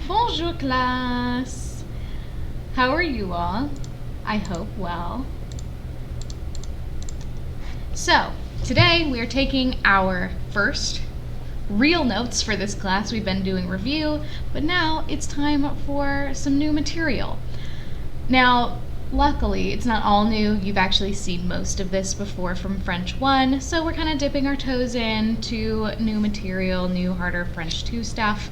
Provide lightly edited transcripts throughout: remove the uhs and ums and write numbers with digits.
Bonjour class! How are you all? I hope well. So, today we are taking our first real notes for this class. We've been doing review, but now it's time for some new material. Now, luckily, it's not all new. You've actually seen most of this before from French 1, so we're kind of dipping our toes into new material, new harder French 2 stuff.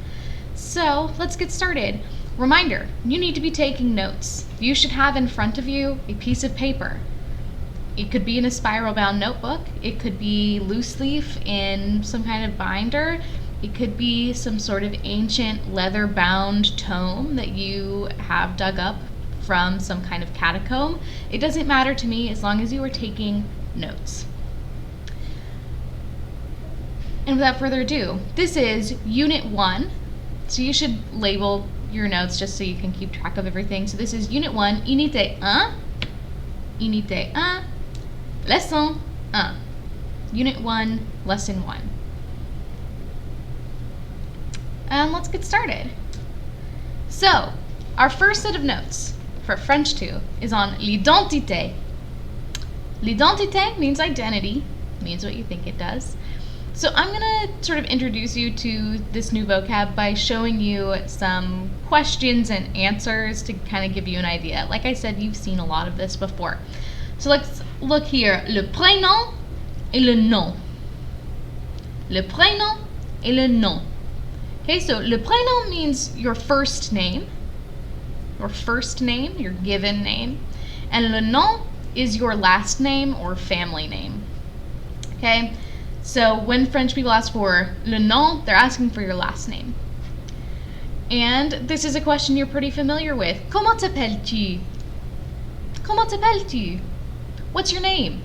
So let's get started. Reminder, you need to be taking notes. You should have in front of you a piece of paper. It could be in a spiral bound notebook. It could be loose leaf in some kind of binder. It could be some sort of ancient leather bound tome that you have dug up from some kind of catacomb. It doesn't matter to me as long as you are taking notes. And without further ado, this is Unit 1. So you should label your notes just so you can keep track of everything. So this is Unit 1, Unité 1, Unité 1, Leçon 1. Unit 1, Lesson 1. And let's get started. So, our first set of notes for French 2 is on l'identité. L'identité means identity, means what you think it does. So I'm going to sort of introduce you to this new vocab by showing you some questions and answers to kind of give you an idea. Like I said, you've seen a lot of this before. So let's look here. Le prénom et le nom. Le prénom et le nom. Okay, so le prénom means your first name, your given name. And le nom is your last name or family name. Okay? So when French people ask for le nom, they're asking for your last name. And this is a question you're pretty familiar with. Comment t'appelles-tu? Comment t'appelles-tu? What's your name?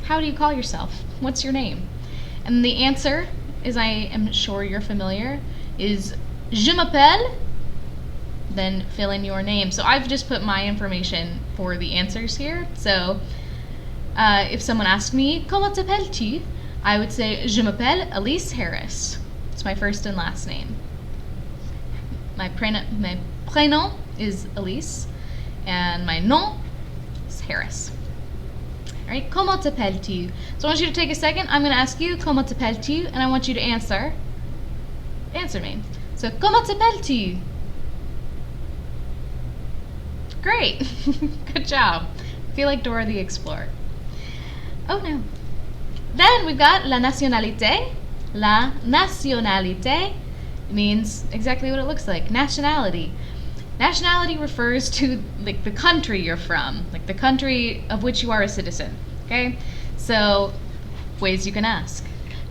How do you call yourself? What's your name? And the answer, as I am sure you're familiar, is je m'appelle, then fill in your name. So I've just put my information for the answers here. So if someone asked me, comment t'appelles-tu? I would say, je m'appelle Elise Harris. It's my first and last name. My prénom is Elise, and my nom is Harris. All right, comment t'appelles-tu? So I want you to take a second. I'm going to ask you, comment t'appelles-tu? And I want you to answer. Answer me. So, comment t'appelles-tu? Great. Good job. I feel like Dora the Explorer. Oh no. Then we've got la nationalité. La nationalité means exactly what it looks like, nationality. Nationality refers to like the country you're from, like the country of which you are a citizen. Okay? So, ways you can ask.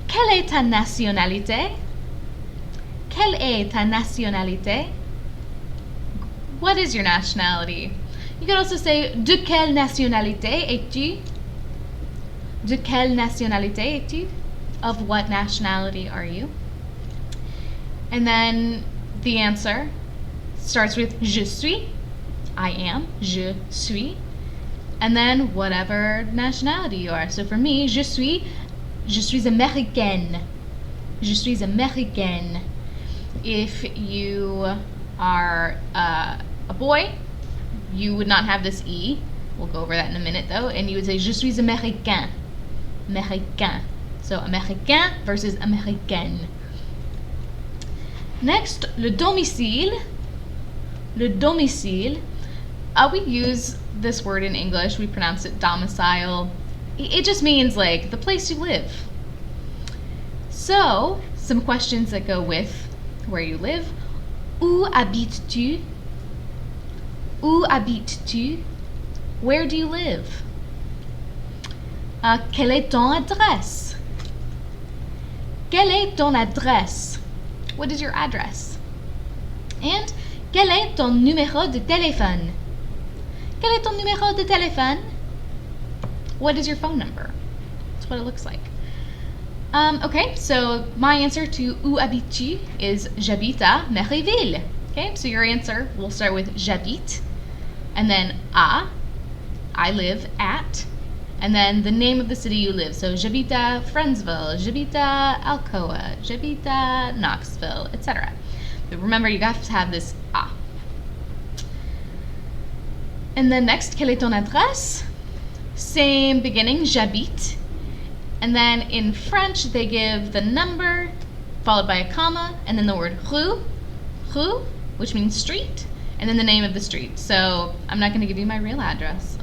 Quelle est ta nationalité? Quelle est ta nationalité? What is your nationality? You could also say, de quelle nationalité es-tu? De quelle nationalité es-tu? Of what nationality are you? And then the answer starts with je suis, I am, je suis, and then whatever nationality you are. So for me, je suis américaine. Je suis américaine. If you are a boy, you would not have this E. We'll go over that in a minute though. And you would say je suis américain. Américain. So américain versus américaine. Next, le domicile. Le domicile. We use this word in English. We pronounce it domicile. It just means like the place you live. So, some questions that go with where you live. Où habites-tu? Où habites-tu? Where do you live? Quelle est ton adresse? Quelle est ton adresse? What is your address? And quel est ton numéro de téléphone? Quel est ton numéro de téléphone? What is your phone number? That's what it looks like. Okay, so my answer to où habites-tu is j'habite à Méréville. Okay, so your answer will start with j'habite, and then à, I live at, and then the name of the city you live. So j'habite à Friendsville, j'habite à Alcoa, j'habite à Knoxville, etc. But remember, you have to have this A. And then next, quelle est ton adresse? Same beginning, j'habite. And then in French, they give the number followed by a comma, and then the word rue, which means street, and then the name of the street. So I'm not going to give you my real address,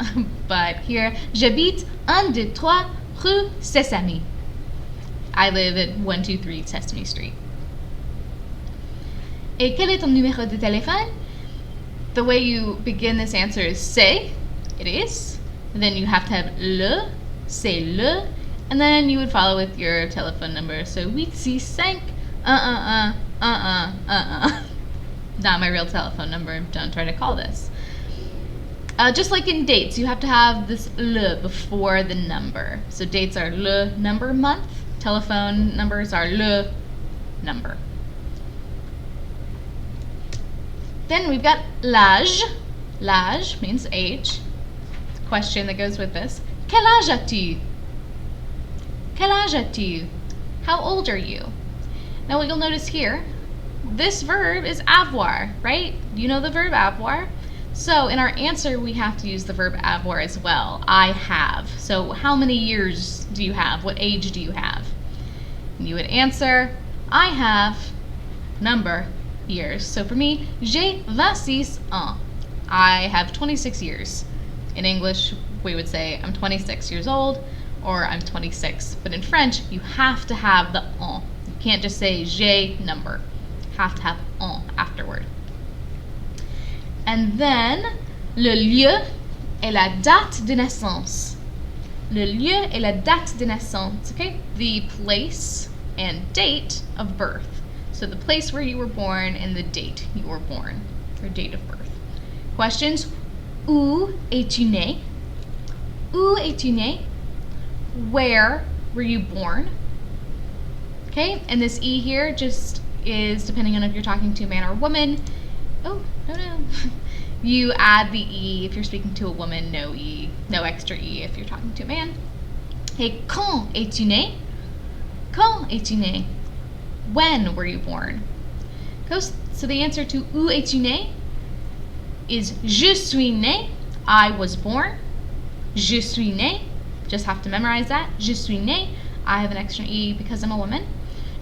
but here, j'habite 123 rue Sesame. I live at 123 Sesame Street. Et quel est ton numéro de téléphone? The way you begin this answer is c'est, it is. And then you have to have le, c'est le, and then you would follow with your telephone number. So 865 Not my real telephone number. Don't try to call this. Just like in dates, you have to have this le before the number. So dates are le number month. Telephone numbers are le number. Then we've got l'âge. L'âge means age. Question that goes with this. Quel âge as-tu? Quel âge as-tu? How old are you? Now what you'll notice here, this verb is avoir, right? You know the verb avoir? So in our answer, we have to use the verb avoir as well. I have. So how many years do you have? What age do you have? And you would answer, I have number years. So for me, j'ai 26 ans. I have 26 years. In English, we would say I'm 26 years old or I'm 26. But in French, you have to have the en. You can't just say j'ai number. You have to have en afterward. And then, le lieu et la date de naissance. Le lieu et la date de naissance, okay? The place and date of birth. So the place where you were born and the date you were born, or date of birth. Questions? Où es-tu né? Où es-tu né? Where were you born? Okay, and this E here just is depending on if you're talking to a man or a woman. Oh, no. You add the E if you're speaking to a woman, no E, no extra E if you're talking to a man. Et quand es-tu né? Quand es-tu né? When were you born? So the answer to où es-tu né is je suis né, I was born. Je suis né, just have to memorize that. Je suis né, I have an extra E because I'm a woman.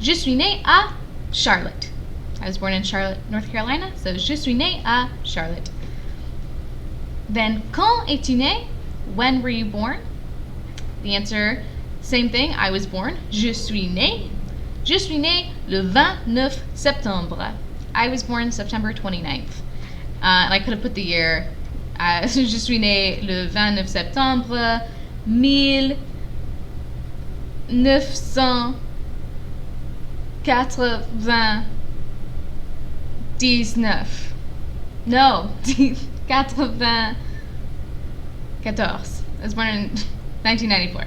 Je suis né à Charlotte. I was born in Charlotte, North Carolina, so je suis né à Charlotte. Then, quand es-tu né? When were you born? The answer, same thing, I was born. Je suis né. Je suis né le 29 septembre. I was born September 29th. And I could have put the year. Je suis né le 29 septembre 1999. No, 94. I was born in 1994.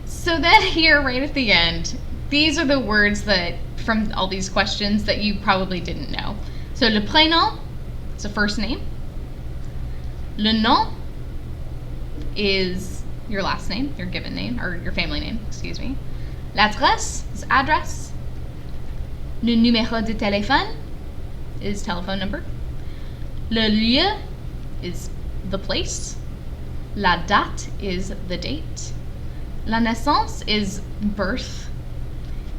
So then here, right at the end, these are the words that, from all these questions, that you probably didn't know. So le prénom, it's a first name. Le nom is your last name, your given name, or your family name, excuse me. L'adresse is address. Le numéro de téléphone is telephone number. Le lieu is the place. La date is the date. La naissance is birth.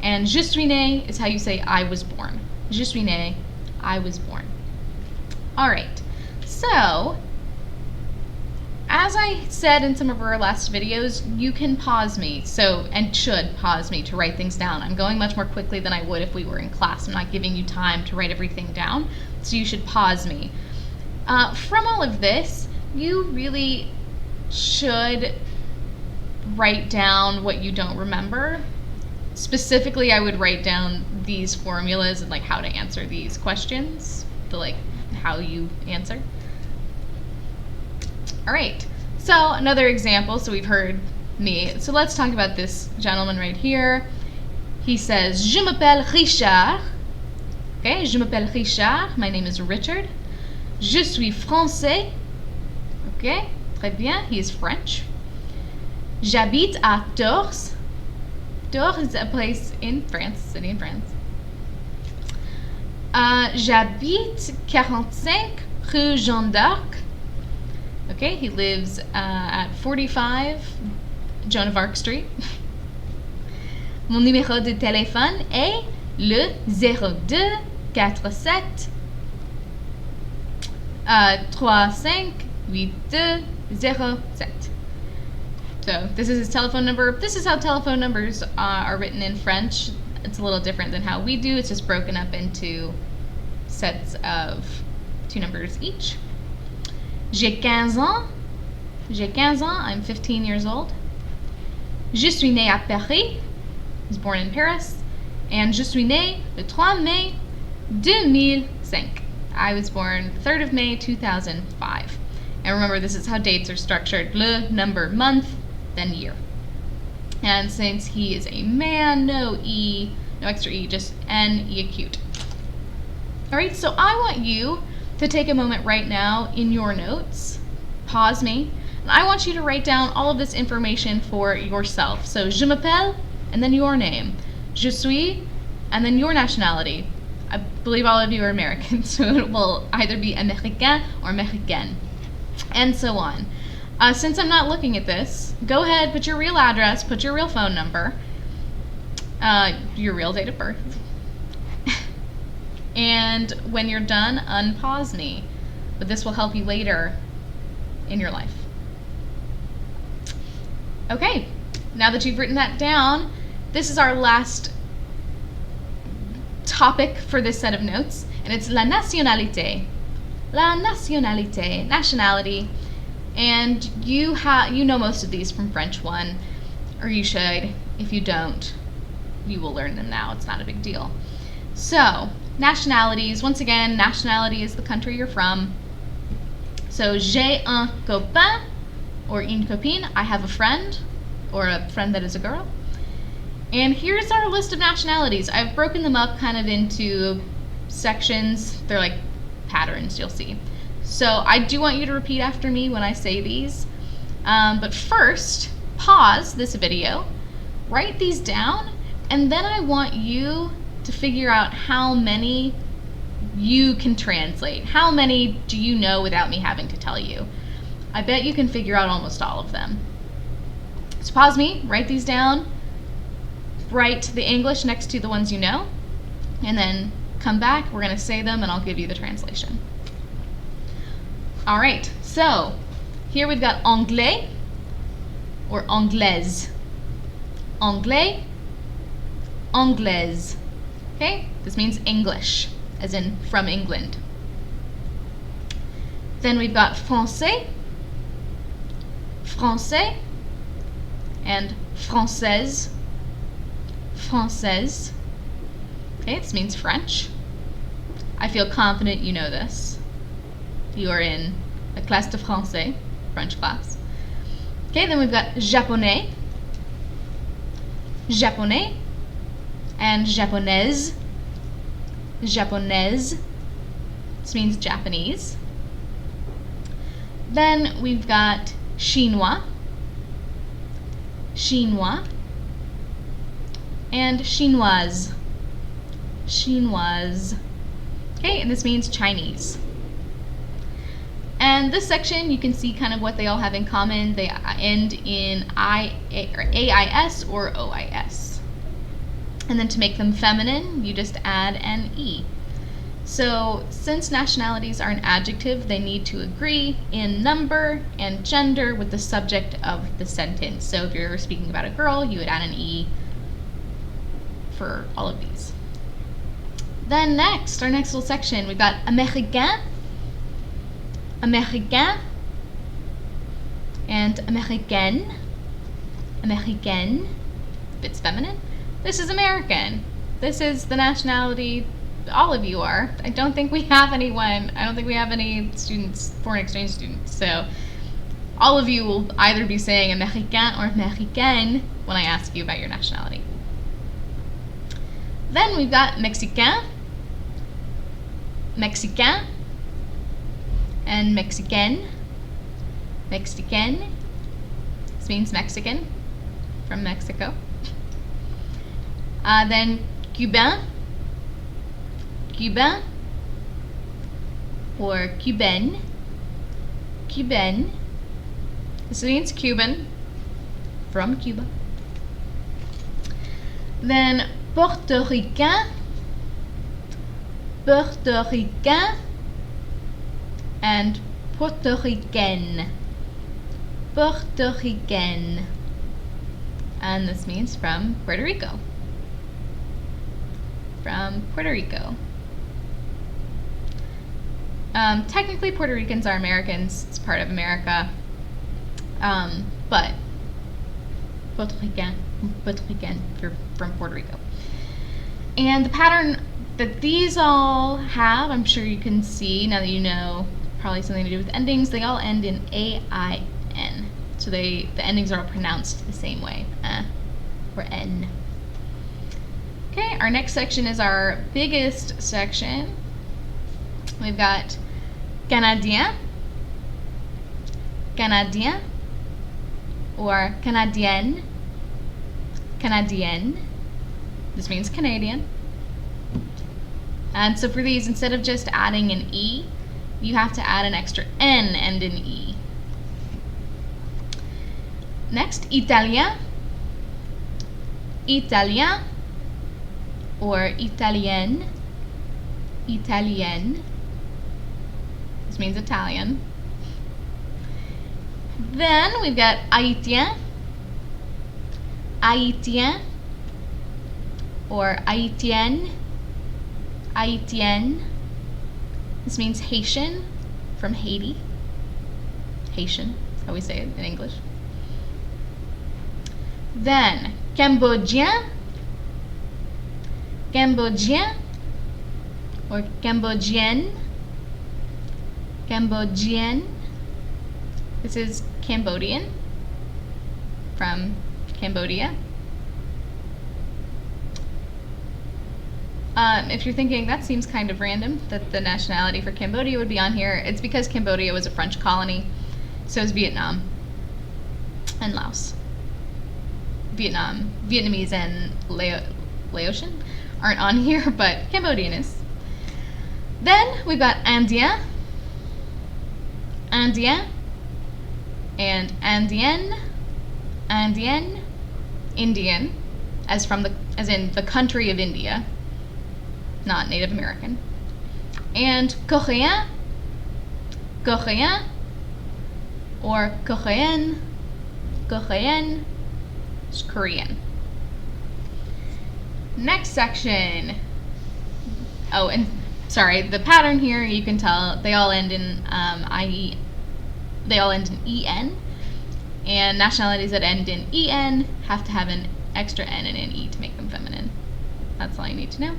And je suis né is how you say I was born. Je suis né, I was born. All right, so as I said in some of our last videos, you can pause me, and should pause me to write things down. I'm going much more quickly than I would if we were in class. I'm not giving you time to write everything down, so you should pause me. From all of this, you really should write down what you don't remember. Specifically, I would write down these formulas and like how to answer these questions, how you answer. All right, so another example, so we've heard me. So let's talk about this gentleman right here. He says, je m'appelle Richard. Okay, je m'appelle Richard, my name is Richard. Je suis français. Okay, très bien, he is French. J'habite à Tours. Tours is a place in France, city in France. J'habite 45 rue Jeanne d'Arc. Okay, he lives at 45 Joan of Arc Street. Mon numéro de téléphone est le 02 47 35 82 07. So this is his telephone number. This is how telephone numbers are written in French. It's a little different than how we do. It's just broken up into sets of 2 numbers each. J'ai 15 ans. J'ai 15 ans. I'm 15 years old. Je suis né à Paris. I was born in Paris. And je suis né le 3 mai 2005. I was born the 3rd of May 2005. And remember, this is how dates are structured. Le, number, month, then year. And since he is a man, no E, no extra E, just N-E acute. Alright, so I want you to take a moment right now in your notes, pause me, and I want you to write down all of this information for yourself. So, je m'appelle, and then your name. Je suis, and then your nationality. I believe all of you are American, so it will either be américain or américaine, and so on. Since I'm not looking at this, go ahead, put your real address, put your real phone number, your real date of birth, and when you're done, unpause me. But this will help you later in your life. Okay, now that you've written that down, this is our last topic for this set of notes, and it's la nationalité. La nationalité, nationality. And you know most of these from French 1, or you should. If you don't, you will learn them now. It's not a big deal. So, nationalities. Once again, nationality is the country you're from. So, j'ai un copain, or une copine. I have a friend, or a friend that is a girl. And here's our list of nationalities. I've broken them up kind of into sections. They're like patterns, you'll see. So I do want you to repeat after me when I say these. But first, pause this video, write these down, and then I want you to figure out how many you can translate. How many do you know without me having to tell you? I bet you can figure out almost all of them. So pause me, write these down, write the English next to the ones you know, and then come back, we're going to say them, and I'll give you the translation. All right, so here we've got anglais or anglaise. Anglais, anglaise. Okay, this means English, as in from England. Then we've got français, français, and française, française. Okay, this means French. I feel confident you know this. You are in a classe de français, French class. Okay, then we've got japonais, japonais, and japonaise, japonaise. This means Japanese. Then we've got chinois, chinois, and chinoise, chinoise. Okay, and this means Chinese. And this section, you can see kind of what they all have in common. They end in AIS or OIS. And then to make them feminine, you just add an E. So since nationalities are an adjective, they need to agree in number and gender with the subject of the sentence. So if you're speaking about a girl, you would add an E for all of these. Then next, our next little section, we've got américain, américain, and américaine, américaine, if it's feminine. This is American. This is the nationality all of you are. I don't think we have any students, foreign exchange students, so all of you will either be saying américain or américaine when I ask you about your nationality. Then we've got mexicain, mexicain, and mexicaine, mexicaine. This means Mexican, from Mexico. Then cubain, Cubain or Cubaine. Cubaine. This means Cuban, from Cuba. Then Puerto Ricain, Puerto Ricain, and Puerto Ricaine, Puerto Ricaine. And this means from Puerto Rico. From Puerto Rico. Technically, Puerto Ricans are Americans. It's part of America. But Puerto Rican from Puerto Rico. And the pattern that these all have, I'm sure you can see now that you know probably something to do with endings. They all end in A-I-N. So the endings are all pronounced the same way, or N. Okay, our next section is our biggest section. We've got Canadien, Canadien, or Canadienne, Canadienne. This means Canadian. And so for these, instead of just adding an E, you have to add an extra N and an E. Next, Italien, Italien, or Italienne, Italienne. This means Italian. Then we've got Haïtien, Haïtien, or Haïtienne, Haïtienne. This means Haitian, from Haiti. Haitian, how we say it in English. Then Cambodgien, Cambodgien, or Cambodgienne, Cambodgienne. This is Cambodian, from Cambodia. If you're thinking that seems kind of random that the nationality for Cambodia would be on here, it's because Cambodia was a French colony, so is Vietnam and Laos. Vietnamese and Laotian aren't on here, but Cambodian is. Then we've got Indien, Indien, and Indienne, Indienne, Indian, as in the country of India, not Native American. And Coréen, Coréen, or Coréenne, Coréenne, is Korean. Next section. Oh, and sorry, the pattern here, you can tell they all end in IE. They all end in EN, and nationalities that end in EN have to have an extra N and an E to make them feminine. That's all you need to know.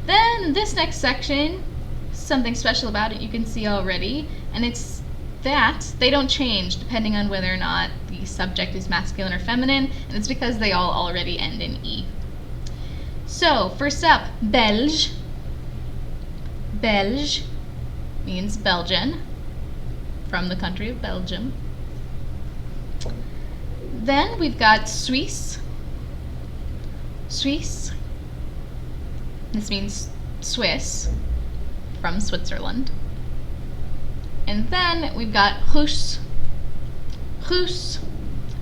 Then this next section, something special about it you can see already, and it's that they don't change depending on whether or not the subject is masculine or feminine, and it's because they all already end in E. So, first up, Belge. Belge means Belgian, from the country of Belgium. Then we've got Suisse. Suisse. This means Swiss, from Switzerland. And then we've got Russe. Russe,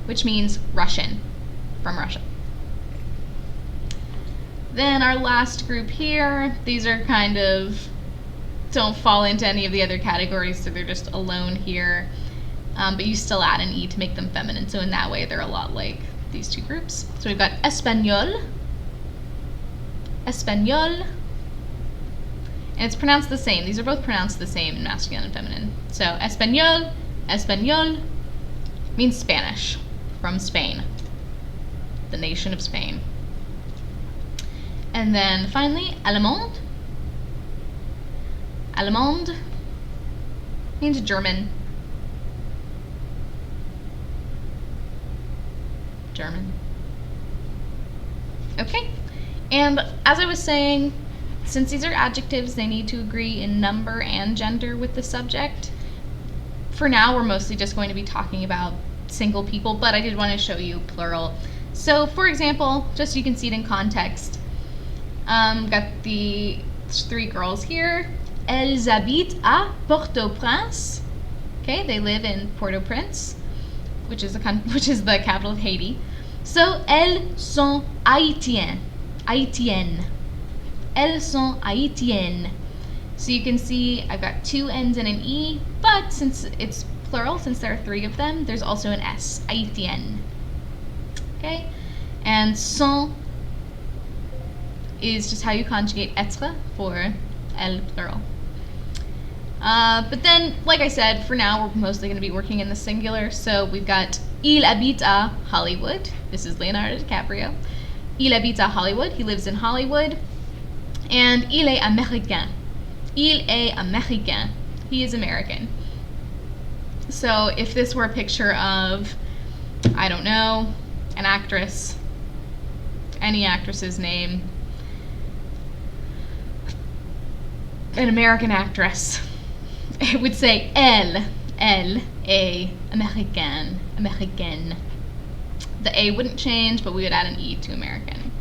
which means Russian, from Russia. Then our last group here, these are kind of, don't fall into any of the other categories, so they're just alone here. But you still add an E to make them feminine, so in that way they're a lot like these two groups. So we've got Espagnol, Espagnol, and it's pronounced the same. These are both pronounced the same in masculine and feminine. So Espagnol, Espagnol means Spanish, from Spain, the nation of Spain. And then finally, Allemand. Allemand means German. German. Okay, and as I was saying, since these are adjectives, they need to agree in number and gender with the subject. For now, we're mostly just going to be talking about single people, but I did want to show you plural. So, for example, just so you can see it in context, got the three girls here. Elles habitent à Port-au-Prince. Okay, they live in Port-au-Prince, which is the capital of Haiti. So elles sont haïtiennes. Haïtiennes. Elles sont haïtiennes. So you can see I've got two N's and an E, but since it's plural, since there are three of them, there's also an S. Haïtienne. Okay? And sont is just how you conjugate être for elle plural. But then, like I said, for now we're mostly going to be working in the singular. So we've got il habite à Hollywood. This is Leonardo DiCaprio. Il habite à Hollywood. He lives in Hollywood. And il est américain. Il est américain. He is American. So if this were a picture of, I don't know, an actress, any actress's name, an American actress, it would say elle est américaine, américaine. The A wouldn't change, but we would add an E to American.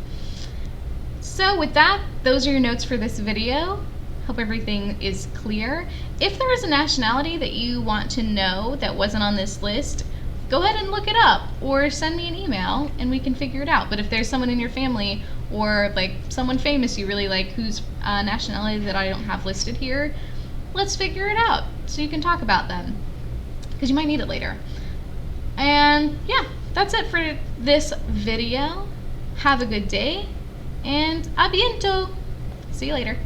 So with that, those are your notes for this video. Hope everything is clear. If there is a nationality that you want to know that wasn't on this list, go ahead and look it up or send me an email and we can figure it out. But if there's someone in your family or like someone famous you really like whose nationality that I don't have listed here, let's figure it out so you can talk about them because you might need it later. And yeah, that's it for this video. Have a good day and a bientôt. See you later.